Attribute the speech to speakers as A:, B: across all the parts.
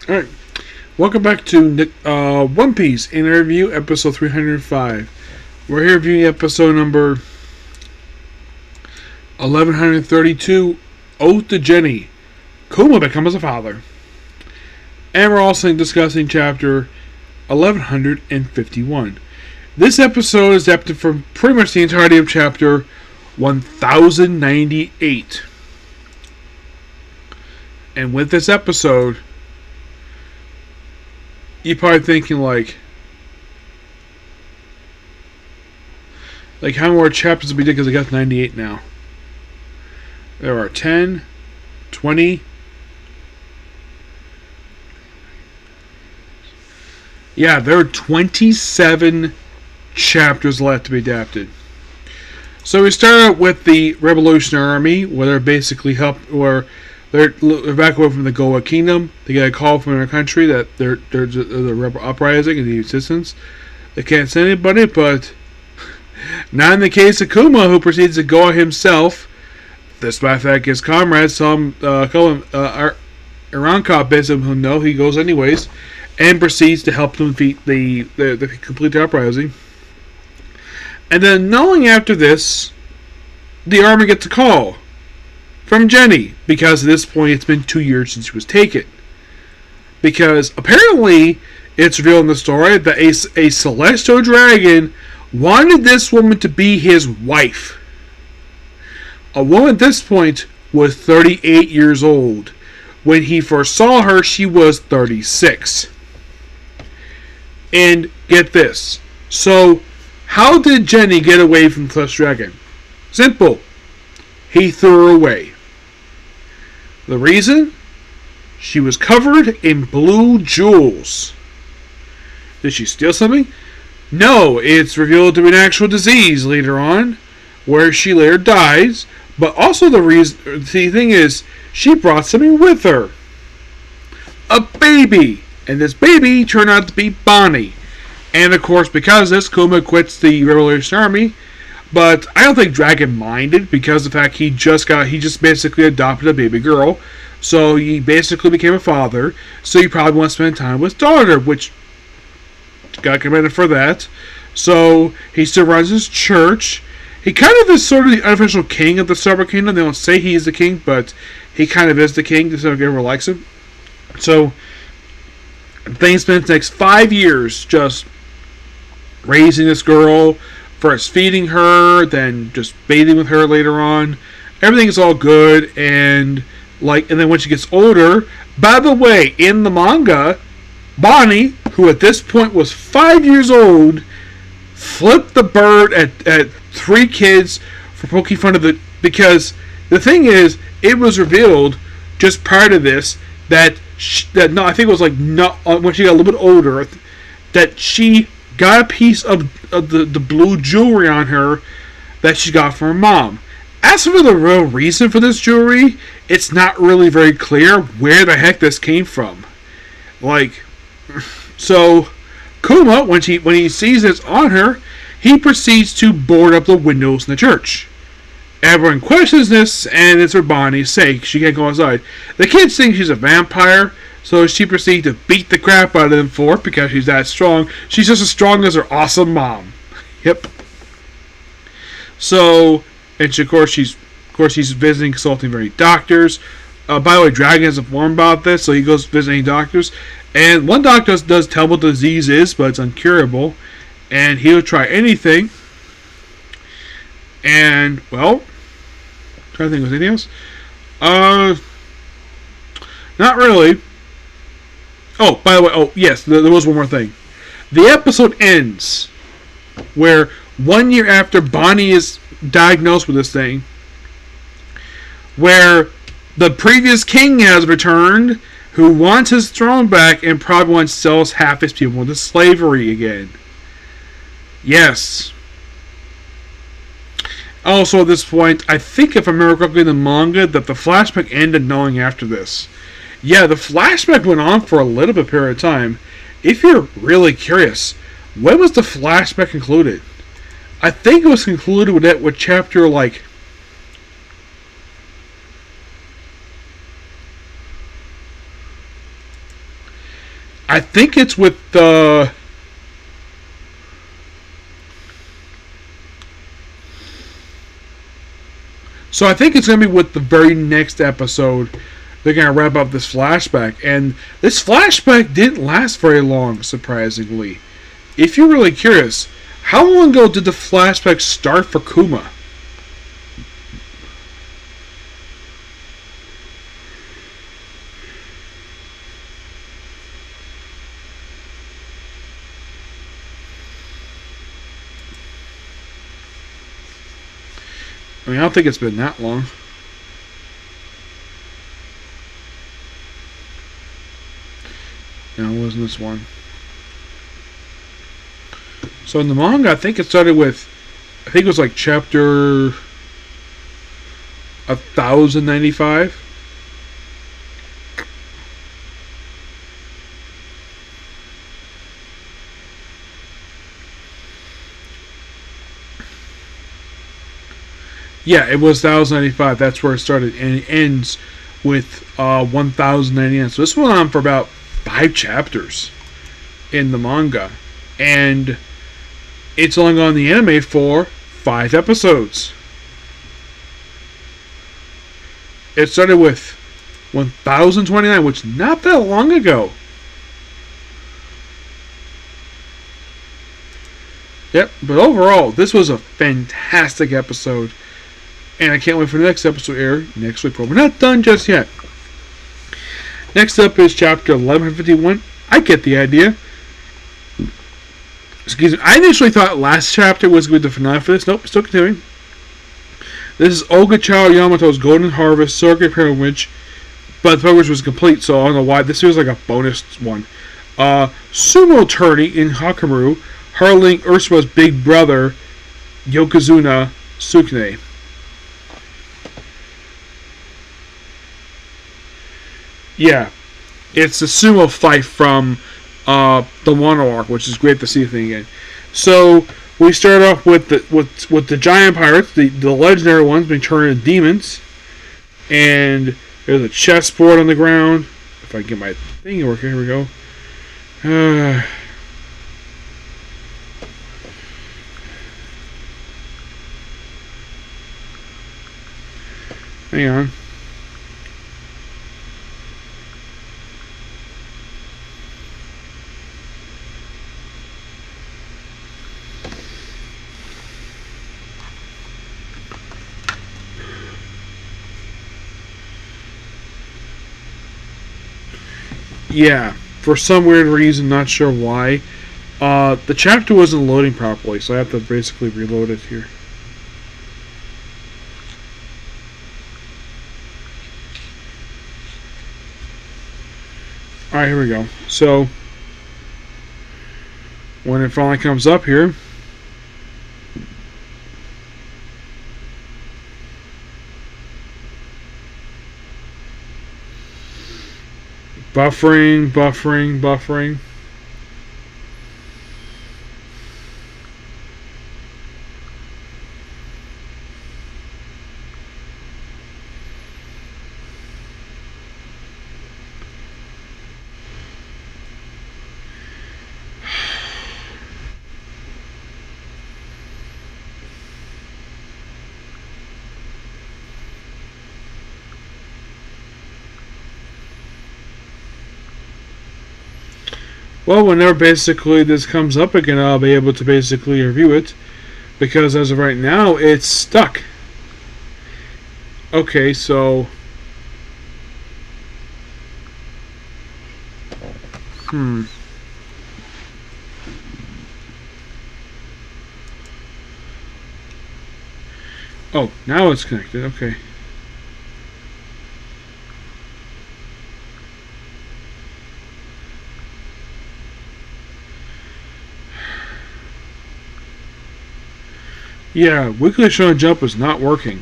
A: Alright, welcome back to One Piece Interview, episode 305. We're here reviewing episode number 1132, Oath to Ginny. Kuma becomes a father. And we're also discussing chapter 1151. This episode is adapted from pretty much the entirety of chapter 1098. And with this episode, you're probably thinking like how many more chapters will be did because I got 98 now. There are 10, 20. Yeah, there are 27 chapters left to be adapted. So we start out with the Revolutionary Army, where they're basically they're evacuated from the Goa Kingdom. They get a call from their country that there's a rebel uprising and need assistance. They can't send anybody, but not in the case of Kuma, who proceeds to go himself. Despite the fact his comrades call him Irankov, basically, who know he goes anyways, and proceeds to help them defeat the complete uprising. And then, knowing after this, the army gets a call from Ginny, because at this point it's been 2 years since she was taken. Because apparently it's revealed in the story that a celestial dragon wanted this woman to be his wife. A woman at this point was 38 years old. When he first saw her, she was 36. And get this. So, how did Ginny get away from the celestial dragon? Simple. He threw her away. The reason? She was covered in blue jewels. Did she steal something? No, it's revealed to be an actual disease later on, where she later dies. But also the thing is, she brought something with her. A baby. And this baby turned out to be Bonnie. And of course, because of this, Kuma quits the Revolutionary Army. But I don't think Dragon minded, because of the fact he just basically adopted a baby girl. So he basically became a father. So he probably wants to spend time with his daughter, which got commended for that. So he still runs his church. He kind of is sort of the unofficial king of the Silver Kingdom. They don't say he is the king, but he kind of is the king, so everyone likes him. So they spent the next 5 years just raising this girl, first feeding her, then just bathing with her later on. Everything is all good, and then when she gets older, by the way, in the manga, Bonnie, who at this point was 5 years old, flipped the bird at 3 kids for poking fun of it, because the thing is, it was revealed just prior to this that I think it was when she got a little bit older, that she got a piece of the blue jewelry on her that she got from her mom. As for the real reason for this jewelry, it's not really very clear where the heck this came from. So Kuma, when he sees this on her, he proceeds to board up the windows in the church. Everyone questions this, and it's for Bonnie's sake. She can't go outside. The kids think she's a vampire, so she proceeds to beat the crap out of them for it because she's that strong. She's just as strong as her awesome mom. Yep. So, and of course she's visiting, consulting various doctors. By the way, Dragon is informed about this, so he goes visiting doctors. And one doctor does tell what the disease is, but it's incurable. And he'll try anything. And, well, I'm trying to think of anything else. Not really. Oh, by the way, yes, there was one more thing. The episode ends where 1 year after Bonnie is diagnosed with this thing, where the previous king has returned, who wants his throne back and probably wants to sell half his people into slavery again. Yes. Also, at this point, I think if I remember correctly in the manga, that the flashback ended knowing after this. Yeah, the flashback went on for a little bit period of time. If you're really curious, when was the flashback concluded? I think it was concluded with chapter I think it's with the. So I think it's going to be with the very next episode. They're going to wrap up this flashback. And this flashback didn't last very long, surprisingly. If you're really curious, how long ago did the flashback start for Kuma? I mean, I don't think it's been that long. No, it wasn't this one. So in the manga, I think it started with, I think it was like chapter 1095. Yeah, it was 1095. That's where it started, and it ends with 1099. So this went on for about 5 chapters in the manga, and it's only on the anime for 5 episodes. It started with 1029, which not that long ago. Yep, but overall, this was a fantastic episode. And I can't wait for the next episode to air next week. But we're not done just yet. Next up is chapter 1151. I get the idea. Excuse me. I initially thought last chapter was going to be the finale for this. Nope, still continuing. This is Ogachild Yamato's Golden Harvest Circuit Pilgrimage. But the pilgrimage was complete, so I don't know why. This feels like a bonus one. Sumo attorney in Hakumaru, hurling Ursuma's big brother, Yokozuna Sukune. Yeah, it's a sumo fight from the Wano arc, which is great to see the thing again. So we start off with the giant pirates, the legendary ones being turned into demons, and there's a chessboard on the ground. If I can get my thing to work, here we go. Hang on. Yeah, for some weird reason, not sure why. The chapter wasn't loading properly, so I have to basically reload it here. Alright, here we go. So, when it finally comes up here, buffering. Well, whenever basically this comes up again, I'll be able to basically review it. Because as of right now, it's stuck. Okay, so... Oh, now it's connected. Okay. Yeah, Weekly Shonen Jump is not working.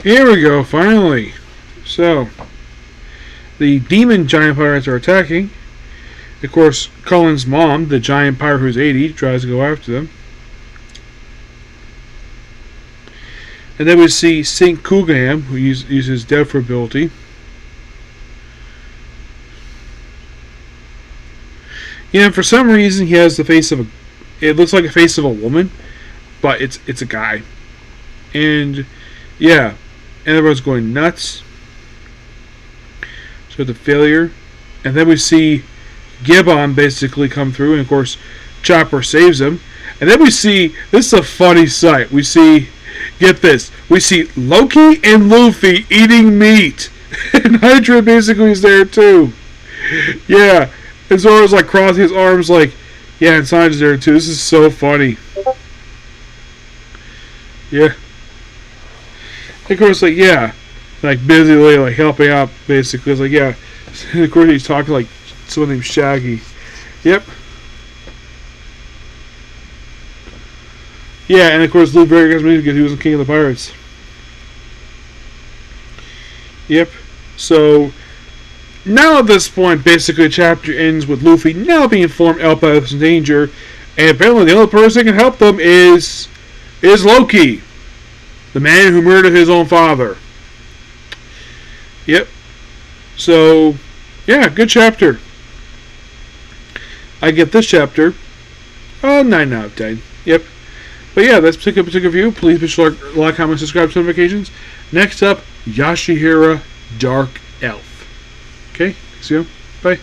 A: Here we go, finally. So, the demon giant pirates are attacking. Of course, Cullen's mom, the giant pirate who's 80, tries to go after them. And then we see St. Kugam, who uses Deathful ability. Yeah, for some reason he has the face of a... It looks like a face of a woman, but it's a guy. And, yeah. And everyone's going nuts. So the failure. And then we see Gibbon basically come through, and of course Chopper saves him. And then we see, this is a funny sight. We see, get this, we see Loki and Luffy eating meat. And Hydra basically is there too. Yeah. And Zoro's like crossing his arms like, yeah, and Sanji's there too. This is so funny. Yeah. Of course, like, yeah. Like, busily, like, helping out, basically. It's like, yeah. And of course, he's talking like someone named Shaggy. Yep. Yeah, and of course, Luke Barry got me because he was the king of the pirates. Yep. So, now at this point, basically, the chapter ends with Luffy now being informed Elba is in danger, and apparently the only person that can help them is Loki, the man who murdered his own father. Yep. So, yeah, good chapter. I get this chapter 9 out of 10. Yep. But yeah, that's particular view. Please be sure to like, comment, subscribe to notifications. Next up, Yashihira Dark Elf. Okay, see you. Bye.